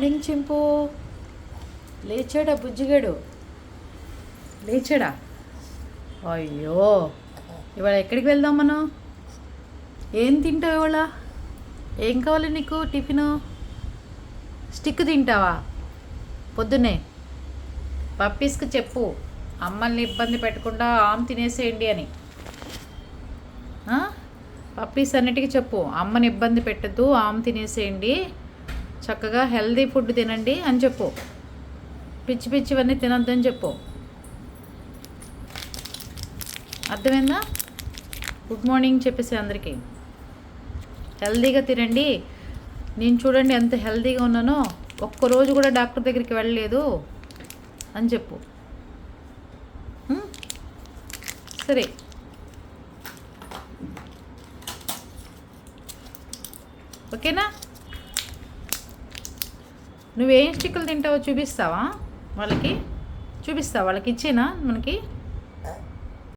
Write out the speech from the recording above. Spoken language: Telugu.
మార్నింగ్ చింపు లేచాడా బుజ్జిగాడు? లేచాడా? అయ్యో, ఇవాళ ఎక్కడికి వెళ్దాం మనం? ఏం తింటావు ఇవాళ? ఏం కావాలి నీకు? టిఫిను స్టిక్ తింటావా? పొద్దున్నే పప్పీస్కి చెప్పు అమ్మల్ని ఇబ్బంది పెట్టకుండా ఆమ్ తినేసేయండి అని. పప్పీస్ అన్నిటికీ చెప్పు అమ్మని ఇబ్బంది పెట్టద్దు, ఆమ్ తినేసేయండి, చక్కగా హెల్దీ ఫుడ్ తినండి అని చెప్పు. పిచ్చి పిచ్చివన్నీ తినొద్దని చెప్పు. అర్థమైందా? గుడ్ మార్నింగ్ చెప్పేసి అందరికీ హెల్దీగా తినండి. నేను చూడండి ఎంత హెల్దీగా ఉన్నానో, ఒక్కరోజు కూడా డాక్టర్ దగ్గరికి వెళ్ళలేదు అని చెప్పు. సరే, ఓకేనా? నువ్వేం స్టిక్కులు తింటావో చూపిస్తావా వాళ్ళకి? వాళ్ళకి ఇచ్చేనా మనకి?